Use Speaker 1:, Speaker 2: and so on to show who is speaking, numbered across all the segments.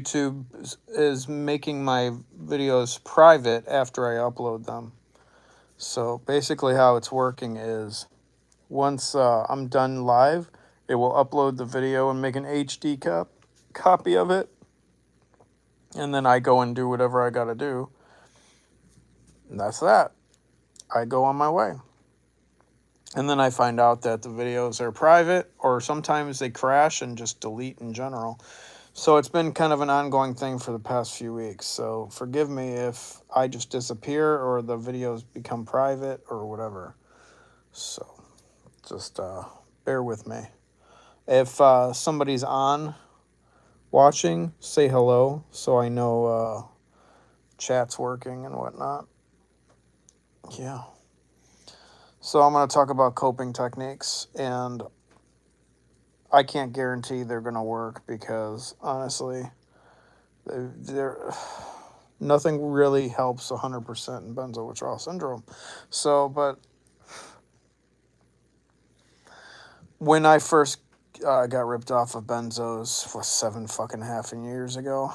Speaker 1: YouTube is making my videos private after I upload them. So basically, how it's working is once I'm done live, it will upload the video and make an HD copy of it. And then I go and do whatever I got to do. And that's that. I go on my way. And then I find out that the videos are private, or sometimes they crash and just delete in general. So it's been kind of an ongoing thing for the past few weeks. So forgive me if I just disappear or the videos become private or whatever. So just bear with me. If somebody's on watching, say hello so I know chat's working and whatnot. Yeah. So I'm going to talk about coping techniques, and I can't guarantee they're going to work because honestly, they're nothing really helps 100% in benzo withdrawal syndrome. So, but when I first got ripped off of benzos for 7 fucking half years ago,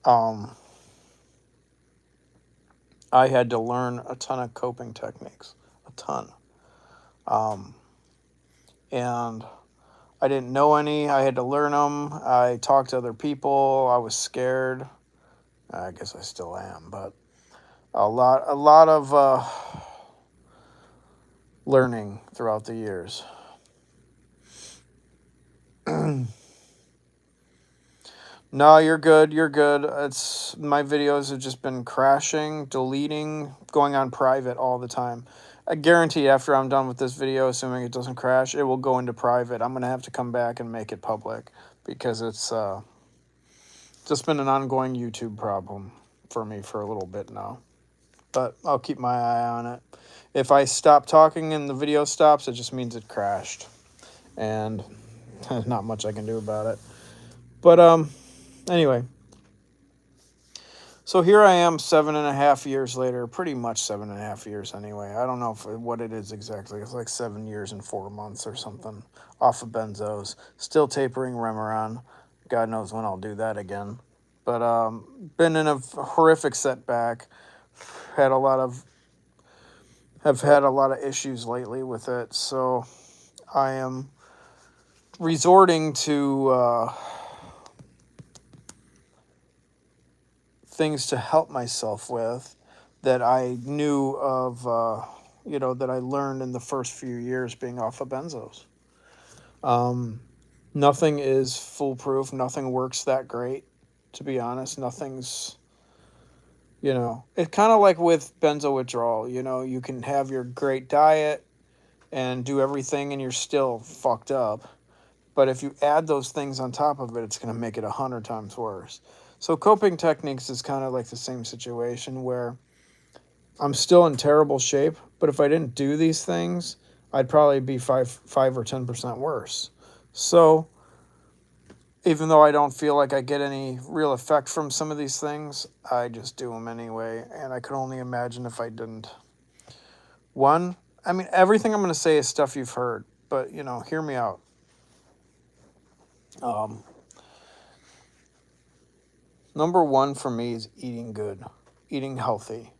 Speaker 1: um, I had to learn a ton of coping techniques, a ton. And I didn't know any. I had to learn them. I talked to other people. I was scared. I guess I still am, but a lot of learning throughout the years. No, you're good. You're good. It's my videos have just been crashing, deleting, going on private all the time. I guarantee after I'm done with this video, assuming it doesn't crash, it will go into private. I'm gonna have to come back and make it public because it's just been an ongoing YouTube problem for me for a little bit now. But I'll keep my eye on it. If I stop talking and the video stops, it just means it crashed, and there's not much I can do about it. But anyway, so here I am 7.5 years later, pretty much 7.5 years anyway. I don't know what it is exactly. It's like 7 years and 4 months or something off of benzos. Still tapering Remeron. God knows when I'll do that again. But been in a horrific setback. Had a lot of have had a lot of issues lately with it. So I am resorting to things to help myself with that I knew of, that I learned in the first few years being off of benzos. Nothing is foolproof. Nothing works that great, to be honest. Nothing's, it's kind of like with benzo withdrawal. You can have your great diet and do everything and you're still fucked up. But if you add those things on top of it, it's going to make it 100 times worse. So coping techniques is kind of like the same situation where I'm still in terrible shape, but if I didn't do these things, I'd probably be 5 or 10% worse. So even though I don't feel like I get any real effect from some of these things, I just do them anyway. And I could only imagine if I didn't. One, I mean, everything I'm going to say is stuff you've heard, but, hear me out. Number one for me is eating good, eating healthy.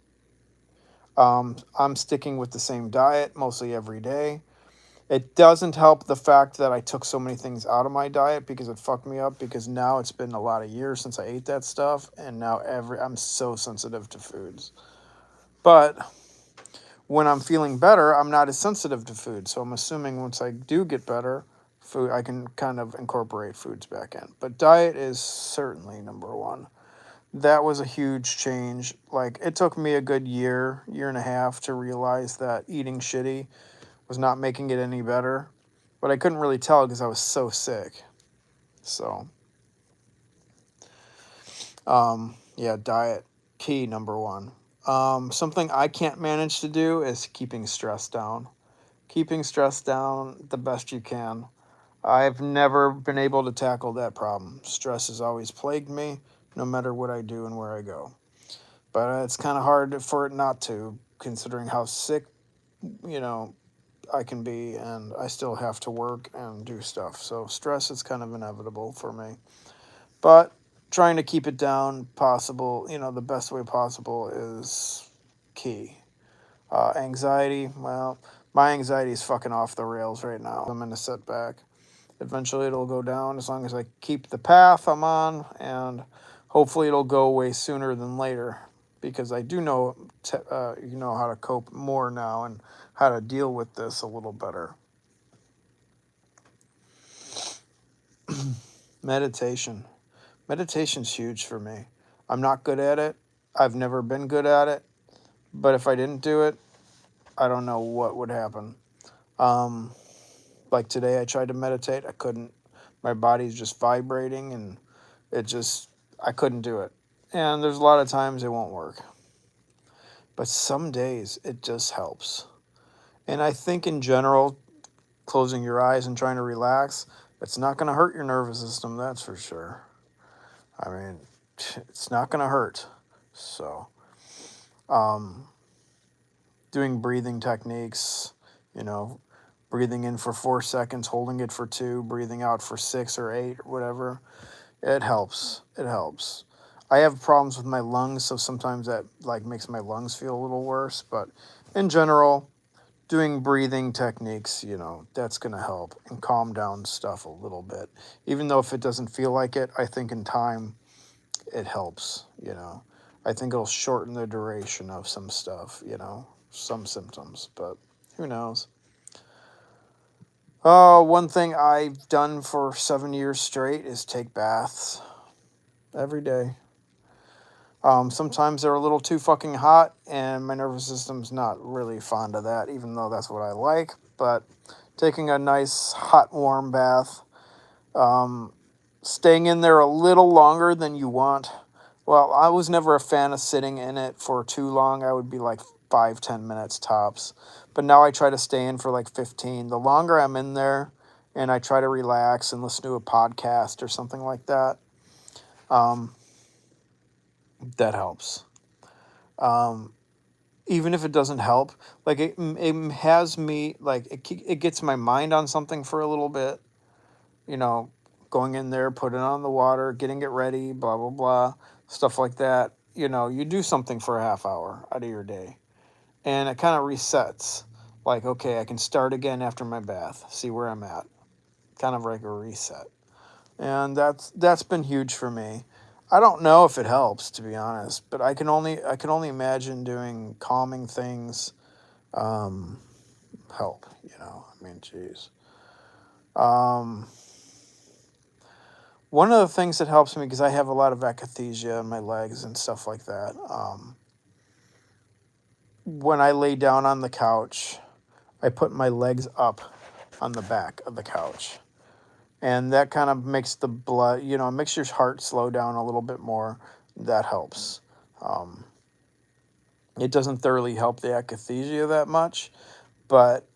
Speaker 1: I'm sticking with the same diet mostly every day. It doesn't help the fact that I took so many things out of my diet because it fucked me up, because now it's been a lot of years since I ate that stuff, and now I'm so sensitive to foods. But when I'm feeling better, I'm not as sensitive to food. So I'm assuming once I do get better, food I can kind of incorporate foods back in. But diet is certainly number one. That was a huge change. Like, it took me a good year and a half to realize that eating shitty was not making it any better. But I couldn't really tell because I was so sick. So, yeah, diet, key number one. Something I can't manage to do is keeping stress down. Keeping stress down the best you can. I've never been able to tackle that problem. Stress has always plagued me, no matter what I do and where I go. But it's kind of hard for it not to, considering how sick, I can be, and I still have to work and do stuff. So stress is kind of inevitable for me. But trying to keep it down possible, the best way possible is key. Anxiety, well, my anxiety is fucking off the rails right now. I'm in a setback. Eventually it'll go down as long as I keep the path I'm on, and hopefully it'll go away sooner than later, because I do know how to cope more now and how to deal with this a little better. Meditation. Meditation's huge for me. I'm not good at it. I've never been good at it. But if I didn't do it, I don't know what would happen. Like today, I tried to meditate. I couldn't. My body's just vibrating, and I couldn't do it. And there's a lot of times it won't work. But some days it just helps. And I think in general, closing your eyes and trying to relax, it's not going to hurt your nervous system, that's for sure. I mean, it's not going to hurt. So, doing breathing techniques, breathing in for 4 seconds, holding it for 2, breathing out for 6 or 8 or whatever, it helps. It helps. I have problems with my lungs, so sometimes that makes my lungs feel a little worse. But in general, doing breathing techniques, that's going to help and calm down stuff a little bit. Even though if it doesn't feel like it, I think in time it helps, I think it'll shorten the duration of some stuff, some symptoms, but who knows? One thing I've done for 7 years straight is take baths every day. Sometimes they're a little too fucking hot, and my nervous system's not really fond of that, even though that's what I like. But taking a nice hot, warm bath, staying in there a little longer than you want. Well, I was never a fan of sitting in it for too long. I would be like 5-10 minutes tops. But now I try to stay in for like 15. The longer I'm in there and I try to relax and listen to a podcast or something like that, that helps. Even if it doesn't help, it has me, it gets my mind on something for a little bit, going in there, putting on the water, getting it ready, blah, blah, blah, stuff like that. You do something for a half hour out of your day, and it kind of resets. Like, okay, I can start again after my bath, see where I'm at. Kind of like a reset. And that's been huge for me. I don't know if it helps, to be honest, but I can only imagine doing calming things help, I mean, geez. One of the things that helps me, because I have a lot of akathisia in my legs and stuff like that, when I lay down on the couch, I put my legs up on the back of the couch. And that kind of makes the blood, makes your heart slow down a little bit more. That helps. It doesn't thoroughly help the akathisia that much, but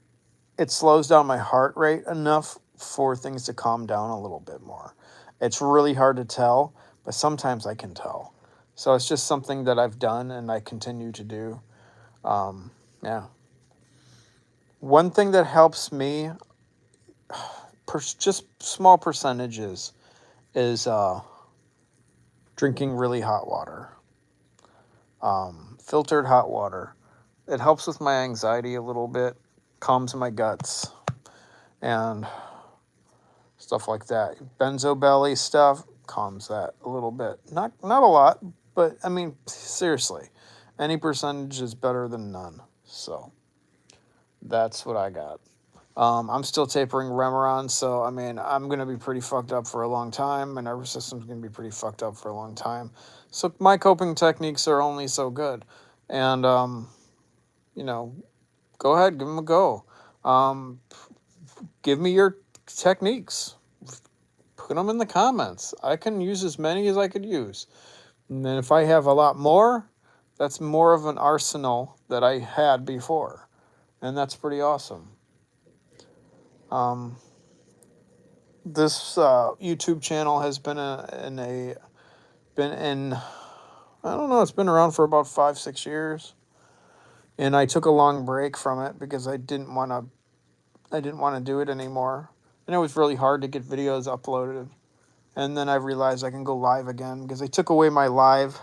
Speaker 1: it slows down my heart rate enough for things to calm down a little bit more. It's really hard to tell, but sometimes I can tell. So it's just something that I've done and I continue to do. Yeah. One thing that helps me, just small percentages, is drinking really hot water. Filtered hot water. It helps with my anxiety a little bit, calms my guts, and stuff like that. Benzo belly stuff calms that a little bit. Not a lot, but I mean, seriously, any percentage is better than none. So that's what I got. I'm still tapering Remeron, so I mean, I'm going to be pretty fucked up for a long time. My nervous system's going to be pretty fucked up for a long time. So my coping techniques are only so good. And, go ahead, give them a go. Give me your techniques. Put them in the comments. I can use as many as I could use. And then if I have a lot more, that's more of an arsenal that I had before. And that's pretty awesome. This YouTube channel has been I don't know, it's been around for about 5-6 years. And I took a long break from it because I didn't want to I didn't want to do it anymore. And it was really hard to get videos uploaded. And then I realized I can go live again because they took away my live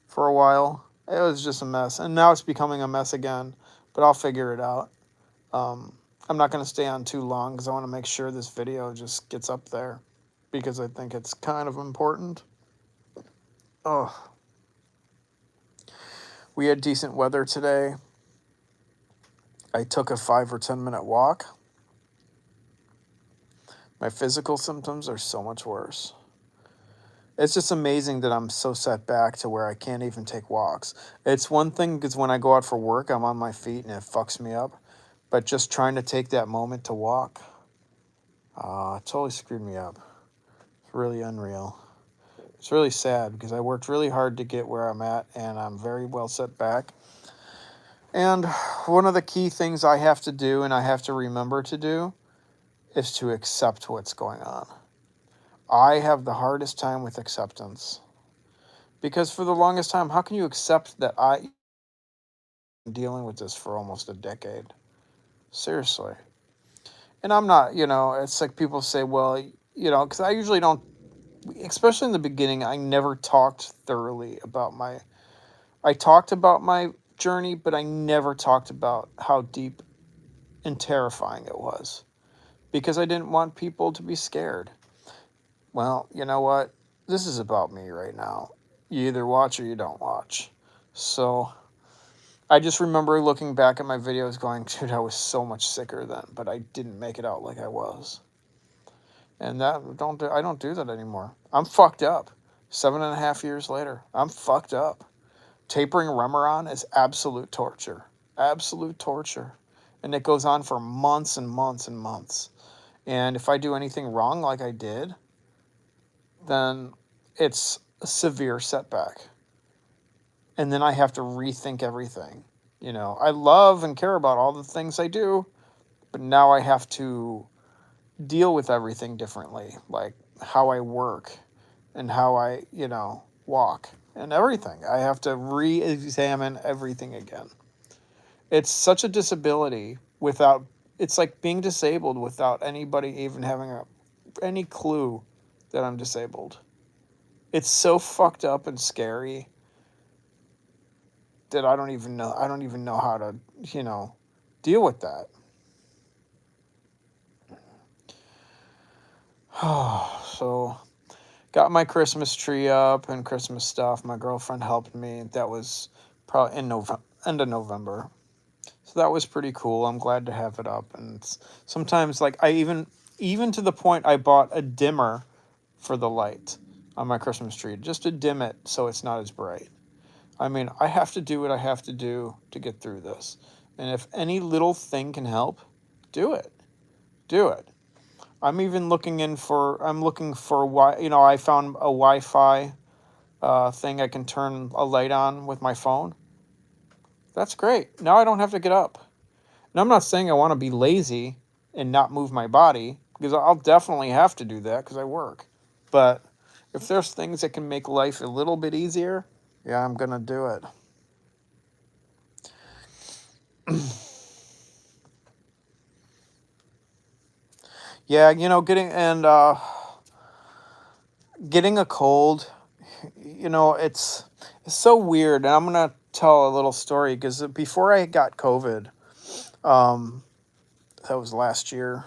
Speaker 1: for a while. It was just a mess. And now it's becoming a mess again, but I'll figure it out. I'm not going to stay on too long because I want to make sure this video just gets up there because I think it's kind of important. Oh, we had decent weather today. I took a 5 or 10 minute walk. My physical symptoms are so much worse. It's just amazing that I'm so set back to where I can't even take walks. It's one thing because when I go out for work, I'm on my feet and it fucks me up. But just trying to take that moment to walk, it totally screwed me up. It's really unreal. It's really sad because I worked really hard to get where I'm at and I'm very well set back. And one of the key things I have to do and I have to remember to do is to accept what's going on. I have the hardest time with acceptance. Because for the longest time, how can you accept that I'm dealing with this for almost a decade? Seriously. And I'm not, it's like people say, well, because I usually don't, especially in the beginning, I never talked thoroughly about I talked about my journey, but I never talked about how deep and terrifying it was. Because I didn't want people to be scared. Well, you know what? This is about me right now. You either watch or you don't watch. So I just remember looking back at my videos going, dude, I was so much sicker then, but I didn't make it out like I was. And I don't do that anymore. I'm fucked up. 7.5 years later, I'm fucked up. Tapering Remeron is absolute torture. Absolute torture. And it goes on for months and months and months. And if I do anything wrong like I did, then it's a severe setback. And then I have to rethink everything. I love and care about all the things I do, but now I have to deal with everything differently, like how I work and how I, walk and everything. I have to re-examine everything again. It's such a disability it's like being disabled without anybody even having any clue that I'm disabled. It's so fucked up and scary that I don't even know how to, deal with that. So, got my Christmas tree up and Christmas stuff. My girlfriend helped me. That was probably end of November. So that was pretty cool. I'm glad to have it up. And sometimes, like, I even to the point I bought a dimmer for the light on my Christmas tree just to dim it so it's not as bright. I mean, I have to do what I have to do to get through this. And if any little thing can help, do it. Do it. I'm looking for I found a Wi-Fi thing I can turn a light on with my phone. That's great. Now I don't have to get up. And I'm not saying I want to be lazy and not move my body, because I'll definitely have to do that because I work. But if there's things that can make life a little bit easier, yeah, I'm going to do it. Yeah, getting a cold, it's so weird. And I'm going to tell a little story because before I got COVID, that was last year,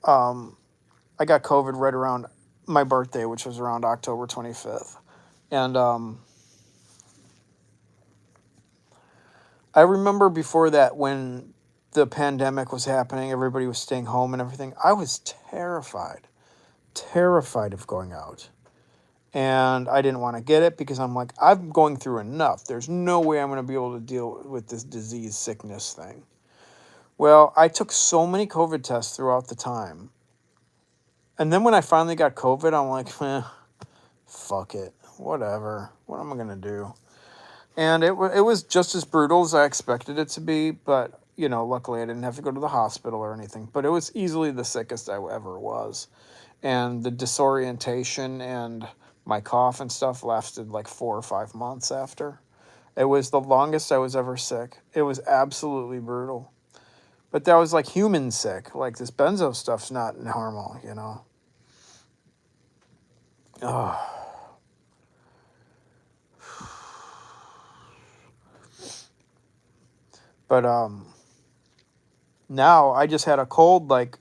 Speaker 1: I got COVID right around my birthday, which was around October 25th. And I remember before that, when the pandemic was happening, everybody was staying home and everything, I was terrified of going out. And I didn't want to get it because I'm like, I'm going through enough. There's no way I'm going to be able to deal with this disease sickness thing. Well, I took so many COVID tests throughout the time. And then when I finally got COVID, I'm like, fuck it. Whatever. What am I going to do? And it was just as brutal as I expected it to be. But, luckily I didn't have to go to the hospital or anything. But it was easily the sickest I ever was. And the disorientation and my cough and stuff lasted like 4 or 5 months after. It was the longest I was ever sick. It was absolutely brutal. But that was like human sick. Like this benzo stuff's not normal, you know. Oh. But now I just had a cold like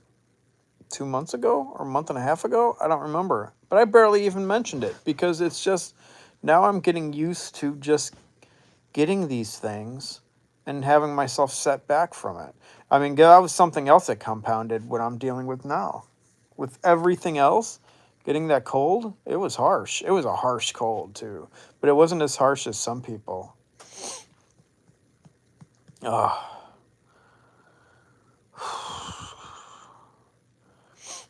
Speaker 1: 2 months ago or a month and a half ago. I don't remember. But I barely even mentioned it because it's just now I'm getting used to just getting these things and having myself set back from it. I mean, that was something else that compounded what I'm dealing with now. With everything else, getting that cold, it was harsh. It was a harsh cold too, but it wasn't as harsh as some people. Ugh.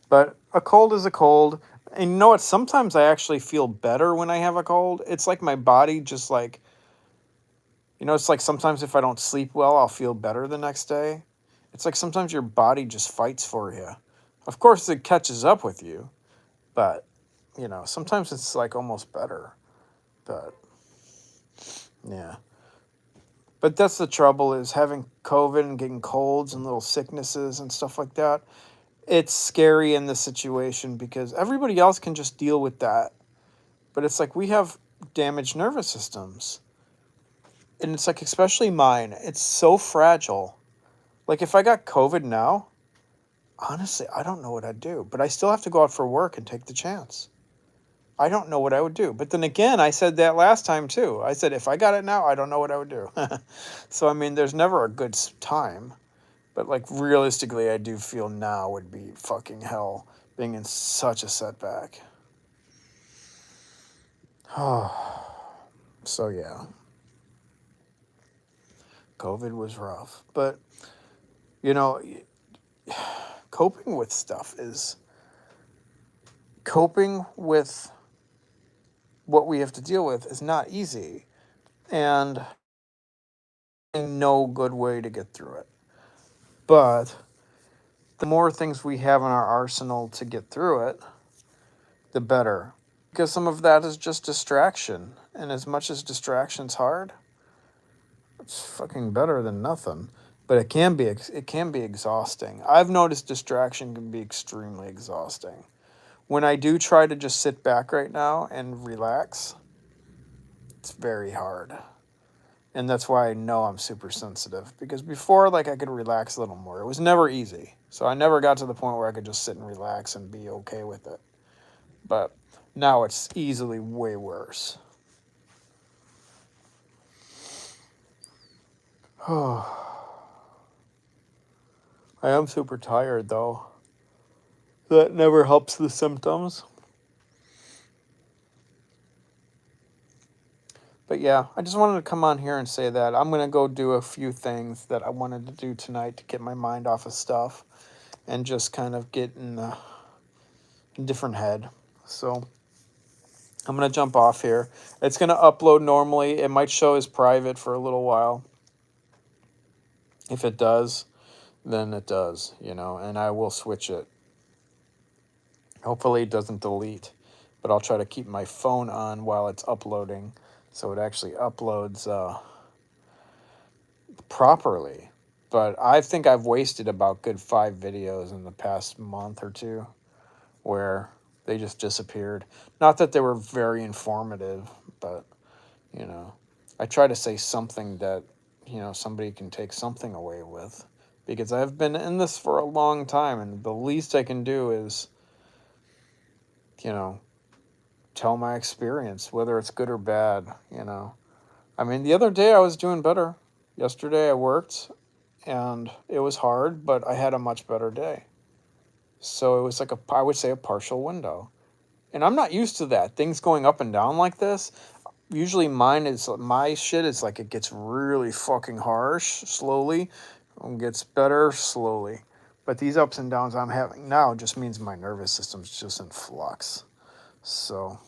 Speaker 1: But a cold is a cold. And you know what? Sometimes I actually feel better when I have a cold. It's like my body just like, it's like sometimes if I don't sleep well, I'll feel better the next day. It's like sometimes your body just fights for you. Of course, it catches up with you, but, sometimes it's like almost better. But, yeah. But that's the trouble is having COVID and getting colds and little sicknesses and stuff like that. It's scary in this situation because everybody else can just deal with that. But it's like we have damaged nervous systems. And it's like, especially mine, it's so fragile. Like if I got COVID now, honestly, I don't know what I'd do. But I still have to go out for work and take the chance. I don't know what I would do. But then again, I said that last time too. I said, if I got it now, I don't know what I would do. So, I mean, there's never a good time. But like realistically, I do feel now would be fucking hell being in such a setback. So yeah. COVID was rough. But, coping with stuff is coping with what we have to deal with is not easy. And no good way to get through it. But the more things we have in our arsenal to get through it, the better. Because some of that is just distraction. And as much as distraction's hard, it's fucking better than nothing. But it can be exhausting. I've noticed distraction can be extremely exhausting. When I do try to just sit back right now and relax, it's very hard. And that's why I know I'm super sensitive. Because before, like, I could relax a little more. It was never easy. So I never got to the point where I could just sit and relax and be okay with it. But now it's easily way worse. I am super tired, though. That never helps the symptoms. But yeah, I just wanted to come on here and say that I'm going to go do a few things that I wanted to do tonight to get my mind off of stuff and just kind of get in a different head. So I'm going to jump off here. It's going to upload normally. It might show as private for a little while. If it does, then it does, and I will switch it. Hopefully it doesn't delete, but I'll try to keep my phone on while it's uploading so it actually uploads properly. But I think I've wasted about good 5 videos in the past month or two where they just disappeared. Not that they were very informative, but, I try to say something that, somebody can take something away with. Because I've been in this for a long time, and the least I can do is, tell my experience, whether it's good or bad, I mean, the other day I was doing better. Yesterday I worked, and it was hard, but I had a much better day. So it was like I would say a partial window. And I'm not used to that. Things going up and down like this. Usually my shit is like it gets really fucking harsh slowly and gets better slowly. But these ups and downs I'm having now just means my nervous system's just in flux. So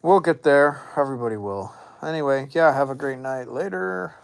Speaker 1: we'll get there. Everybody will. Anyway, yeah, have a great night. Later.